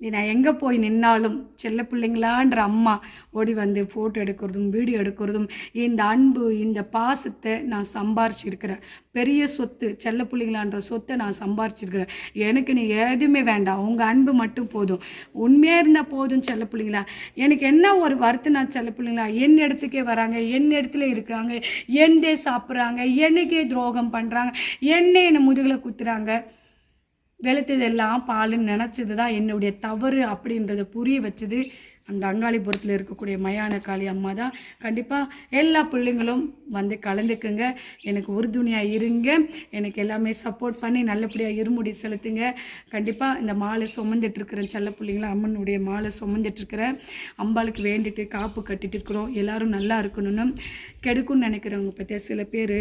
நான் எங்கே போய் நின்னாலும் செல்ல பிள்ளைங்களான்ற அம்மா ஓடி வந்து ஃபோட்டோ எடுக்கிறதும் வீடியோ எடுக்கிறதும், இந்த அன்பு இந்த பாசத்தை நான் சம்பாரிச்சிருக்கிறேன். பெரிய சொத்து செல்ல பிள்ளைங்களான்ற சொத்தை நான் சம்பாரிச்சிருக்கிறேன். எனக்கு நீ எதுவுமே வேண்டாம், உங்கள் அன்பு மட்டும் போதும். உண்மையாக இருந்தால் போதும் செல்ல பிள்ளைங்களா. எனக்கு என்ன ஒரு வருத்தம், நான் செல்ல பிள்ளைங்களா என் இடத்துக்கே வராங்க, என் இடத்துல இருக்கிறாங்க, என்னே சாப்பிட்றாங்க, என்னைக்கே துரோகம் பண்ணுறாங்க, என்னை முதுகில் குத்துறாங்க. வெளுத்ததெல்லாம் பாலுன்னு நினச்சது தான் என்னுடைய தவறு அப்படின்றத புரிய வச்சது அந்த அங்காளிபுரத்தில் இருக்கக்கூடிய மயான காளி அம்மா தான். கண்டிப்பாக எல்லா பிள்ளைங்களும் வந்து கலந்துக்குங்க, எனக்கு உறுதுணையாக இருங்க, எனக்கு எல்லாமே சப்போர்ட் பண்ணி நல்லபடியாக இருமுடி செலுத்துங்க. கண்டிப்பாக இந்த மாலை சுமந்துட்டுருக்கிறேன் செல்ல பிள்ளைங்களும், அம்மனுடைய மாலை சுமந்துட்டுருக்கிறேன். அம்பாளுக்கு வேண்டிட்டு காப்பு கட்டிட்டு இருக்கிறோம். எல்லோரும் நல்லா இருக்கணும்னு. கெடுக்குன்னு நினைக்கிறவங்க பற்றியா சில பேர்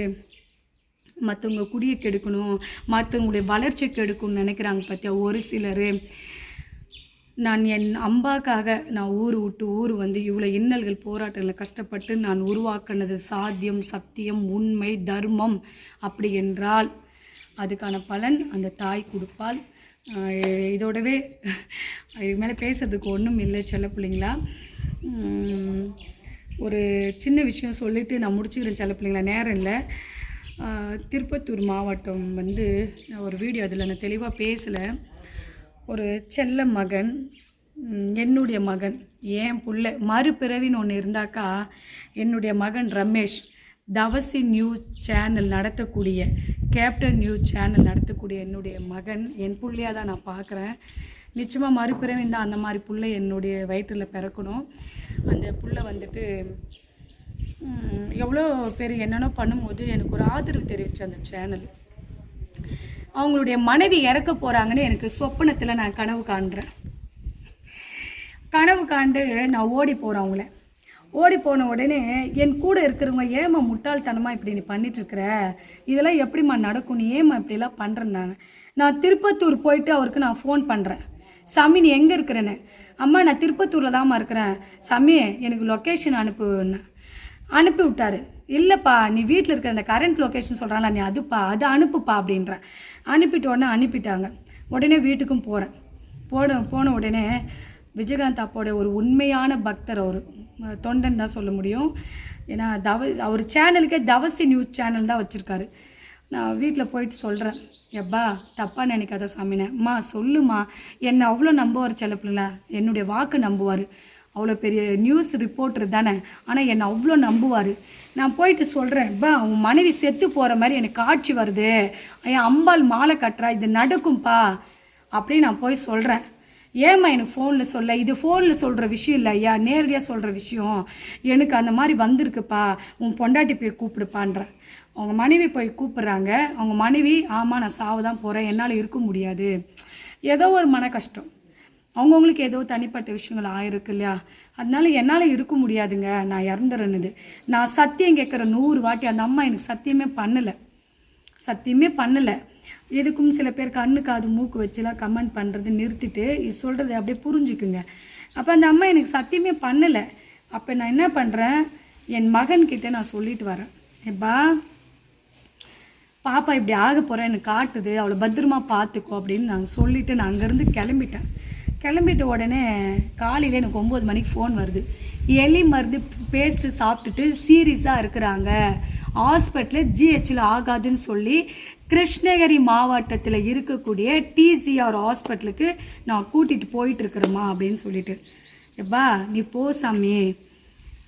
மற்றவங்க குடியை கெடுக்கணும், மற்றவங்களுடைய வளர்ச்சி கெடுக்கணும்னு நினைக்கிறாங்க பார்த்தியா ஒரு சிலர். நான் என் அம்பாக்காக நான் ஊர் விட்டு ஊர் வந்து இவ்வளோ இன்னல்கள் போராட்டங்களை கஷ்டப்பட்டு நான் உருவாக்கினது சாத்தியம், சத்தியம், உண்மை, தர்மம். அப்படி என்றால் அதுக்கான பலன் அந்த தாய் கொடுப்பாள். இதோடவே இது மேலே பேசுகிறதுக்கு ஒன்றும் இல்லை செல்ல பிள்ளைங்களா. ஒரு சின்ன விஷயம் சொல்லிவிட்டு நான் முடிச்சுக்கிறேன் செல்ல பிள்ளைங்களா, நேரம் இல்லை. திருப்பத்தூர் மாவட்டம் வந்து ஒரு வீடியோ, அதில் நான் தெளிவாக பேசலை. ஒரு செல்ல மகன், என்னுடைய மகன், என் புள்ள மறுபிறவின்னு ஒன்று இருந்தாக்கா, என்னுடைய மகன் ரமேஷ் தவசி நியூஸ் சேனல் நடத்தக்கூடிய, கேப்டன் நியூஸ் சேனல் நடத்தக்கூடிய என்னுடைய மகன் என் பிள்ளையாக தான் நான் பார்க்குறேன். நிச்சயமாக மறுபிறவின் தான் அந்த மாதிரி பிள்ளை என்னுடைய வயிற்றில் பிறக்கணும். அந்த புள்ள வந்துட்டு எவ்வளோ பேர் என்னென்னோ பண்ணும்போது எனக்கு ஒரு ஆதரவு தெரிவிச்சு அந்த சேனல். அவங்களுடைய மனைவி இறக்க போகிறாங்கன்னு எனக்கு சொப்பனத்தில் நான் கனவு காண்றேன். கனவு காண்டு நான் ஓடி போகிறேன் அவங்கள. ஓடி போன உடனே என் கூட இருக்கிறவங்க, ஏம்மா முட்டாள்தனமாக இப்படி நீ பண்ணிட்டுருக்குற, இதெல்லாம் எப்படிம்மா நடக்கும், நீ ஏம்மா இப்படிலாம் பண்ணுறேன்னாங்க. நான் திருப்பத்தூர் போயிட்டு அவருக்கு நான் ஃபோன் பண்ணுறேன். சாமி நீ எங்கே இருக்கிறேன்னு. அம்மா நான் திருப்பத்தூரில் தான்மா இருக்கிறேன். சாமி எனக்கு லொக்கேஷன் அனுப்புன்னு அனுப்பி விட்டாரு. இல்லைப்பா நீ வீட்டில் இருக்கிற அந்த கரண்ட் லொக்கேஷன் சொல்கிறாங்களா, நீ அதுப்பா அது அனுப்புப்பா அப்படின்றேன். அனுப்பிட்ட உடனே அனுப்பிட்டாங்க. உடனே வீட்டுக்கும் போகிறேன். போன உடனே விஜயகாந்த் அப்போட ஒரு உண்மையான பக்தர், அவர் தொண்டன் தான் சொல்ல முடியும். ஏன்னா அவர் சேனலுக்கே தவசி நியூஸ் சேனல் தான் வச்சுருக்காரு. நான் வீட்டில் போயிட்டு சொல்கிறேன், எப்பா தப்பாக நினைக்காத சாமினேன். அம்மா சொல்லுமா, என்னை அவ்வளோ நம்புவார் சில பிள்ளைங்களா, என்னுடைய வாக்கு நம்புவார். அவ்வளோ பெரிய நியூஸ் ரிப்போர்ட்டர் தானே, ஆனால் என்னை அவ்வளோ நம்புவார். நான் போயிட்டு சொல்கிறேன், பா உன் மனைவி செத்து போகிற மாதிரி எனக்கு காட்சி வருது, என் அம்பாள் மாலை கட்டுறா, இது நடக்கும்பா அப்படின்னு நான் போய் சொல்கிறேன். ஏம்மா எனக்கு ஃபோனில் சொல்ல, இது ஃபோனில் சொல்கிற விஷயம் இல்லை ஐயா, நேரடியாக சொல்கிற விஷயம், எனக்கு அந்த மாதிரி வந்திருக்குப்பா, உன் பொண்டாட்டி போய் கூப்பிடுப்பான்றேன். அவங்க மனைவி போய் கூப்பிட்றாங்க. அவங்க மனைவி, ஆமாம் நான் சாவு தான் போகிறேன், என்னால் இருக்க முடியாது, ஏதோ ஒரு மன கஷ்டம், அவங்கவுங்களுக்கு ஏதோ தனிப்பட்ட விஷயங்கள் ஆயிருக்கு இல்லையா, அதனால என்னால் இருக்க முடியாதுங்க, நான் இறந்துறேன்னுது. நான் சத்தியம் கேட்குற 100 வாட்டி அந்த அம்மா எனக்கு சத்தியமே பண்ணலை. எதுக்கும் சில பேர் கண்ணு காது மூக்கு வச்சுலாம் கமெண்ட் பண்ணுறது நிறுத்திட்டு இது சொல்கிறது அப்படியே புரிஞ்சுக்குங்க. அப்போ அந்த அம்மா எனக்கு சத்தியமே பண்ணலை. அப்போ நான் என்ன பண்ணுறேன், என் மகன்கிட்ட நான் சொல்லிட்டு வரேன், எப்பா பாப்பா இப்படி ஆக போகிறேன் எனக்கு காட்டுது, அவளை பத்திரமா பார்த்துக்கோ அப்படின்னு நான் சொல்லிவிட்டு நான் அங்கேருந்து கிளம்பிட்ட உடனே காலையில் எனக்கு 9 மணிக்கு ஃபோன் வருது. எலி மருந்து பேஸ்ட்டு சாப்பிட்டுட்டு சீரியஸாக இருக்கிறாங்க, ஹாஸ்பிட்டலில் ஜிஹெச்சில் ஆகாதுன்னு சொல்லி கிருஷ்ணகிரி மாவட்டத்தில் இருக்கக்கூடிய டிசிஆர் ஹாஸ்பிட்டலுக்கு நான் கூட்டிகிட்டு போயிட்டுருக்குறேம்மா அப்படின்னு சொல்லிட்டு. எப்பா நீ போ சாமி,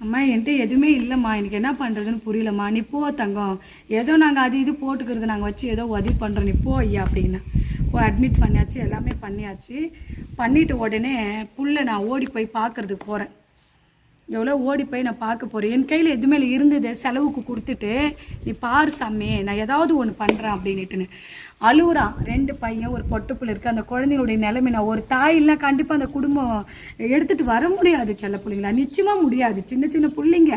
அம்மா என்கிட்ட எதுவுமே இல்லைம்மா, எனக்கு என்ன பண்ணுறதுன்னு புரியலம்மா, நீ போ தங்கம், ஏதோ நாங்கள் அது இது போட்டுக்கிறது நாங்கள் வச்சு ஏதோ உதவி பண்ணுறோம், நீ போ ஐயா அப்படின்னு போய் அட்மிட் பண்ணியாச்சு, எல்லாமே பண்ணிவிட்டு உடனே புள்ள நான் ஓடி போய் பார்க்குறதுக்கு போகிறேன். எவ்வளோ ஓடி போய் நான் பார்க்க போகிறேன். என் கையில் எதுவுமே இருந்தது செலவுக்கு கொடுத்துட்டு, நீ பாரு சாமி நான் ஏதாவது ஒன்று பண்ணுறேன் அப்படின்னுட்டுன்னு அழுகுறான். 2 பையன் ஒரு பொட்டுப்புள்ள இருக்குது. அந்த குழந்தைங்களுடைய நிலைமை நான் ஒரு தாயில்னா கண்டிப்பாக அந்த குடும்பம் எடுத்துகிட்டு வர முடியாது, செல்ல பிள்ளைங்களா நிச்சயமாக முடியாது, சின்ன பிள்ளைங்க.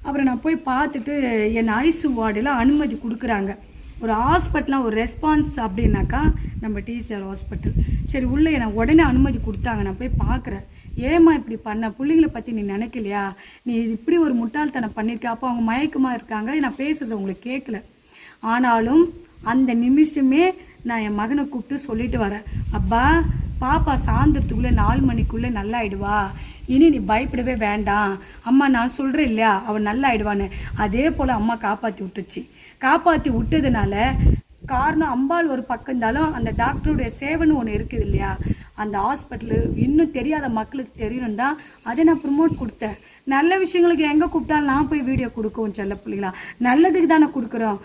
அப்புறம் நான் போய் பார்த்துட்டு என் ஐசு வார்டில் அனுமதி கொடுக்குறாங்க. ஒரு ஹாஸ்பிட்டலாக ஒரு ரெஸ்பான்ஸ் அப்படின்னாக்கா நம்ம டிசிஆர் ஹாஸ்பிட்டல். சரி உள்ளே எனக்கு உடனே அனுமதி கொடுத்தாங்க. நான் போய் பார்க்குறேன், ஏம்மா இப்படி பண்ண, பிள்ளைங்களை பற்றி நீ நினைக்கலையா, நீ இப்படி ஒரு முட்டாள்தனம் பண்ணியிருக்க. அப்போ அவங்க மயக்கமாக இருக்காங்க, நான் பேசுறது உங்களுக்கு கேட்கல. ஆனாலும் அந்த நிமிஷமே நான் என் மகனை கூப்பிட்டு சொல்லிட்டு வரேன், அப்பா பாப்பா சாயந்தரத்துக்குள்ளே 4 மணிக்குள்ளே நல்லா ஆயிடுவா, இனி நீ பயப்படவே வேண்டாம், அம்மா நான் சொல்கிறேன் இல்லையா அவன் நல்லா ஆயிடுவான்னு. அதே போல் அம்மா காப்பாற்றி விட்டதுனால காரணம் அம்பாள் ஒரு பக்கம் இருந்தாலும் அந்த டாக்டருடைய சேவைன்னு ஒன்று இருக்குது இல்லையா, அந்த ஹாஸ்பிட்டலு இன்னும் தெரியாத மக்களுக்கு தெரியணும் தான் அதை நான் ப்ரமோட் கொடுத்தேன். நல்ல விஷயங்களுக்கு எங்கே கூப்பிட்டாலும் நான் போய் வீடியோ கொடுக்கவும் செல்ல பிள்ளைங்களா, நல்லதுக்கு தான் நான் கொடுக்குறோம்.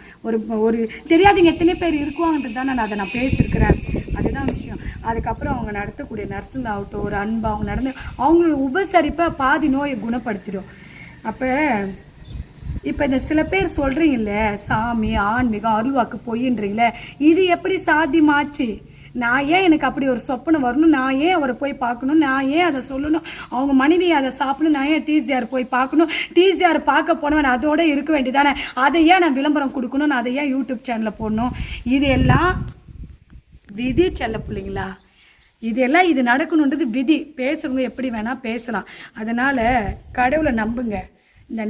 ஒரு தெரியாதவங்க எத்தனை பேர் இருக்குவாங்கன்றது தான் நான் அதை நான் பேசியிருக்கிறேன், அதுதான் விஷயம். அதுக்கப்புறம் அவங்க நடத்தக்கூடிய நர்ஸுங்க ஆகட்டும், ஒரு அன்பு அவங்க அவங்களோட உபசரிப்பை பாதி நோயை குணப்படுத்திடும். அப்போ இப்போ இந்த சில பேர் சொல்கிறீங்கள சாமி ஆன்மீகம் அருள்வாக்கு பொய்ன்றீங்களே, இது எப்படி சாத்தியமாச்சு? நான் ஏன் எனக்கு அப்படி ஒரு சொப்பனை வரணும், நான் ஏன் அவரை போய் பார்க்கணும், நான் ஏன் அதை சொல்லணும், அவங்க மனைவி அதை சாப்பிடணும், நான் ஏன் டிசிஆர் போய் பார்க்கணும், டிசிஆர் பார்க்க போனவன் அதோட இருக்க வேண்டியதானே, அதை ஏன் நான் விளம்பரம் கொடுக்கணும், நான் அதை ஏன் யூடியூப் சேனலில் போடணும்? இது எல்லாம் விதி செல்ல பிள்ளைங்களா, இதெல்லாம் இது நடக்கணுன்றது விதி. பேசுகிறவங்க எப்படி வேணால் பேசலாம். அதனால் கடவுளை நம்புங்க, இந்த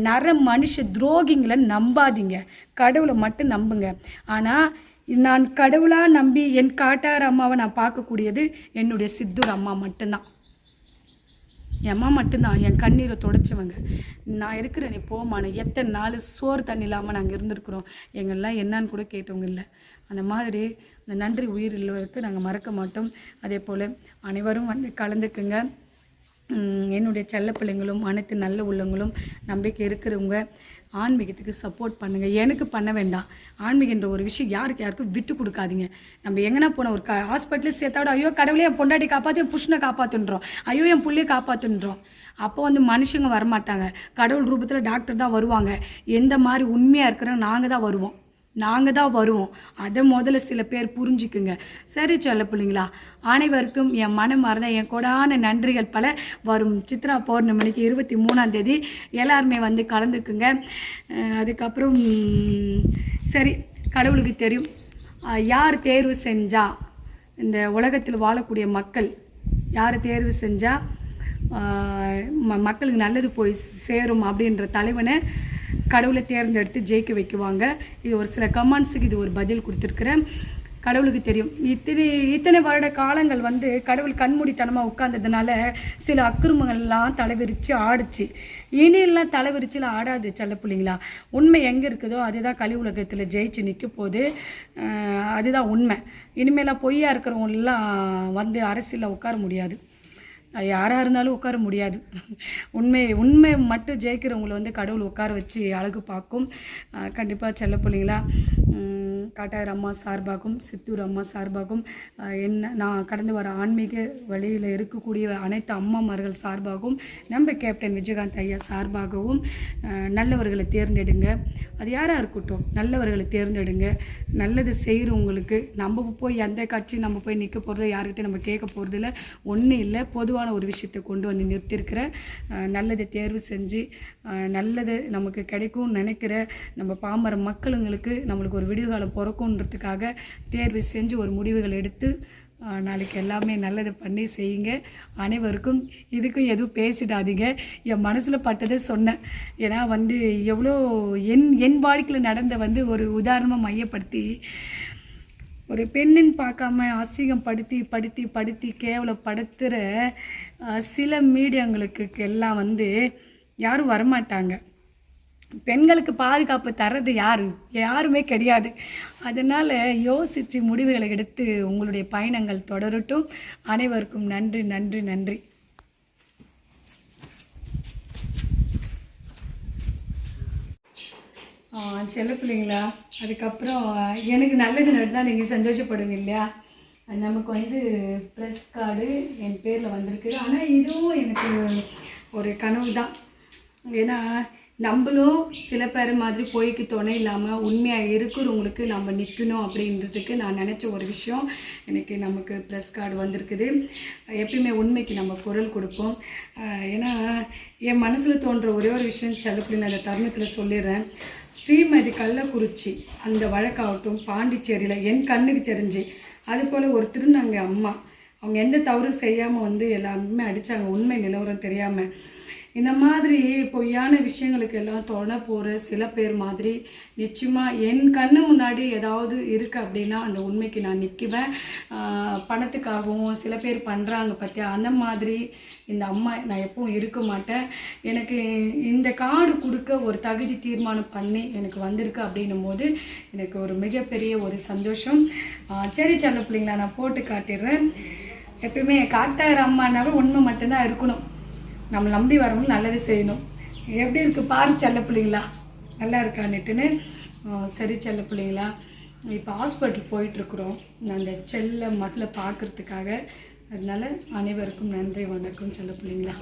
மனுஷ துரோகிங்களை நம்பாதீங்க, கடவுளை மட்டும் நம்புங்க. ஆனால் நான் கடவுளாக நம்பி என் காட்டார் அம்மாவை நான் பார்க்கக்கூடியது என்னுடைய சித்தூர் அம்மா மட்டும்தான். என் அம்மா மட்டும்தான் என் கண்ணீரை தொடச்சவங்க. நான் இருக்கிறேன், நீ போமான எத்தனை நாள் சோறு தண்ணி இல்லாமல் நாங்கள் இருந்திருக்கிறோம், எங்கெல்லாம் என்னன்னு கூட கேட்டவங்க இல்லை. அந்த மாதிரி அந்த நன்றி உயிர் இல்லவருக்கு நாங்கள் மறக்க மாட்டோம். அதே போல் அனைவரும் வந்து கலந்துக்குங்க. என்னுடைய செல்ல பிள்ளைங்களும் அனைத்து நல்ல உள்ளங்களும் நம்பிக்கை இருக்கிறவங்க ஆன்மீகத்துக்கு சப்போர்ட் பண்ணுங்கள். எனக்கு பண்ண வேண்டாம். ஆன்மீகன்ற ஒரு விஷயம் யாருக்கும் விட்டு கொடுக்காதீங்க. நம்ம எங்கன்னா போனோம் ஒரு ஹாஸ்பிட்டலில் சேர்த்தாவிட ஐயோ கடவுளே என் பொண்டாட்டி காப்பாற்றி என் புருஷனை காப்பாற்றுன்றோம், ஐயோ என் பிள்ளையை காப்பாற்றுன்றோம். அப்போ வந்து மனுஷங்க வரமாட்டாங்க, கடவுள் ரூபத்தில் டாக்டர் தான் வருவாங்க. எந்த மாதிரி உண்மையாக இருக்கிறோம் நாங்கள் தான் வருவோம். நாங்கள் தான் வருவோம். அதை முதல்ல சில பேர் புரிஞ்சுக்குங்க. சரி செல்ல பிள்ளைங்களா, அனைவருக்கும் என் மனமார்ந்த என் கொடான நன்றிகள் பல. வரும் சித்ரா பௌர்ணமிக்கு 23ஆம் தேதி எல்லாருமே வந்து கலந்துக்குங்க. அதுக்கப்புறம் சரி, கடவுளுக்கு தெரியும் யார் தேர்வு செஞ்சா, இந்த உலகத்தில் வாழக்கூடிய மக்கள் யார் தேர்வு செஞ்சால் மக்களுக்கு நல்லது போய் சேரும் அப்படின்ற தலைவனை கடவுளை தேர்ந்தெடுத்து ஜெயிக்க வைக்குவாங்க. இது ஒரு சில கமெண்ட்ஸுக்கு இது ஒரு பதில் கொடுத்துருக்குறேன். கடவுளுக்கு தெரியும். இத்தனை வருட காலங்கள் வந்து கடவுள் கண்மூடித்தனமாக உட்கார்ந்ததுனால சில அக்கிரமங்கள்லாம் தலைவிரித்து ஆடுச்சு. இனியெல்லாம் தலைவிரிச்சில் ஆடாது செல்ல பிள்ளைங்களா. உண்மை எங்கே இருக்குதோ அதுதான் கலி உலகத்தில் ஜெயிச்சு நிற்க போது. அதுதான் உண்மை. இனிமேலாம் பொய்யா இருக்கிறவங்களாம் வந்து அரசியலில் உட்கார முடியாது. யாராக இருந்தாலும் உட்கார முடியாது. உண்மை மட்டும் ஜெயிக்கிறவங்களை வந்து கடவுள் உட்கார வச்சு அழகு பார்க்கும். கண்டிப்பாக செல்ல பிள்ளைங்களா, காட்டாயர் அம்மா சார்பாகவும் சித்தூர் அம்மா சார்பாகவும் நான் கடந்து வர ஆன்மீக வழியில் இருக்கக்கூடிய அனைத்து அம்மாமார்கள் சார்பாகவும் நம்ம கேப்டன் விஜயகாந்த் ஐயா சார்பாகவும் நல்லவர்களை தேர்ந்தெடுங்க. அது யாராக இருக்கட்டும், நல்லவர்களை தேர்ந்தெடுங்க. நல்லது செய்கிறவங்களுக்கு நம்ம போய் எந்த கட்சி நம்ம போய் நிற்க போகிறத யார்கிட்ட நம்ம கேட்க போகிறதில்ல. ஒன்றும் இல்லை, பொதுவான ஒரு விஷயத்தை கொண்டு வந்து நிறுத்தியிருக்கிற நல்லதை தேர்வு செஞ்சு நல்லது நமக்கு கிடைக்கும்னு நினைக்கிற நம்ம பாமர மக்களுங்களுக்கு நம்மளுக்கு ஒரு விடுகாலம் பிறக்குன்றதுக்காக தேர்வு செஞ்சு ஒரு முடிவுகள் எடுத்து நாளைக்கு எல்லாமே நல்லதை பண்ணி செய்யுங்க. அனைவருக்கும் இதுக்கும் எதுவும் பேசிடாதீங்க. என் மனசில் பட்டதை சொன்னேன். ஏன்னா வந்து எவ்வளோ என் வாழ்க்கையில் நடந்த வந்து ஒரு உதாரணமாக மையப்படுத்தி ஒரு பெண்ணுன்னு பார்க்காம அசிங்கம் படுத்தி கேவலப்படுத்துகிற சில மீடியாங்களுக்கு எல்லாம் வந்து யாரும் வரமாட்டாங்க. பெண்களுக்கு பாதுகாப்பு தர்றது யாருமே கிடையாது. அதனால் யோசித்து முடிவுகளை எடுத்து உங்களுடைய பயணங்கள் தொடரட்டும். அனைவருக்கும் நன்றி நன்றி நன்றி. செல்ல பிள்ளைங்களா, அதுக்கப்புறம் எனக்கு நல்லது நடந்தால் நீங்கள் சந்தோஷப்படுவீங்க இல்லையா? நமக்கு வந்து ப்ரெஸ் கார்டு என் பேரில் வந்திருக்கு. ஆனால் இதுவும் எனக்கு ஒரு கனவு தான். ஏன்னா நம்மளும் சில பேர் மாதிரி பொய்க்கு துணை இல்லாமல் உண்மையாக இருக்கிறவங்களுக்கு நம்ம நிற்கணும் அப்படின்றதுக்கு நான் நினச்ச ஒரு விஷயம். எனக்கு நமக்கு ப்ரெஸ் கார்டு வந்திருக்குது. எப்பயுமே உண்மைக்கு நம்ம குரல் கொடுப்போம். ஏன்னா என் மனசில் தோன்ற ஒரே ஒரு விஷயம் செல்லப்பிள்ளைங்க அந்த தருணத்தில் சொல்லிடுறேன். ஸ்ரீமதி கள்ளக்குறிச்சி அந்த வழக்காகட்டும், பாண்டிச்சேரியில் என் கண்ணுக்கு தெரிஞ்சு, அதுபோல் ஒரு திருநங்கை அம்மா அவங்க எந்த தவறும் செய்யாமல் வந்து எல்லாருமே அடித்தாங்க, உண்மை நிலவரம் தெரியாமல். இந்த மாதிரி பொய்யான விஷயங்களுக்கு எல்லாம் தொட போகிற சில பேர் மாதிரி நிச்சயமாக என் கண்ணு முன்னாடி ஏதாவது இருக்குது அப்படின்னா அந்த உண்மைக்கு நான் நிற்குவேன். பணத்துக்காகவும் சில பேர் பண்ணுறாங்க பார்த்தியா, அந்த மாதிரி இந்த அம்மா நான் எப்பவும் இருக்க மாட்டேன். எனக்கு இந்த கார்டு கொடுக்க ஒரு தகுதி தீர்மானம் பண்ணி எனக்கு வந்திருக்கு அப்படின்னும் போது எனக்கு ஒரு மிகப்பெரிய ஒரு சந்தோஷம். சரி செல்ல பிள்ளைங்களா, நான் போட்டு காட்டிடுறேன். எப்பயுமே காட்டாயிர அம்மானாவே உண்மை மட்டும்தான் இருக்கணும். நம்ம நம்பி வரவங்க நல்லது செய்யணும். எப்படி இருக்குது பாரு செல்ல பிள்ளைங்களா, நல்லா இருக்கான்னுட்டுன்னு. சரி செல்ல பிள்ளைங்களா, இப்போ ஹாஸ்பிட்டல் போயிட்டுருக்குறோம் நான் அந்த செல்ல மகளை பார்க்குறதுக்காக. அதனால் அனைவருக்கும் நன்றி, வணக்கம் செல்ல பிள்ளைங்களா.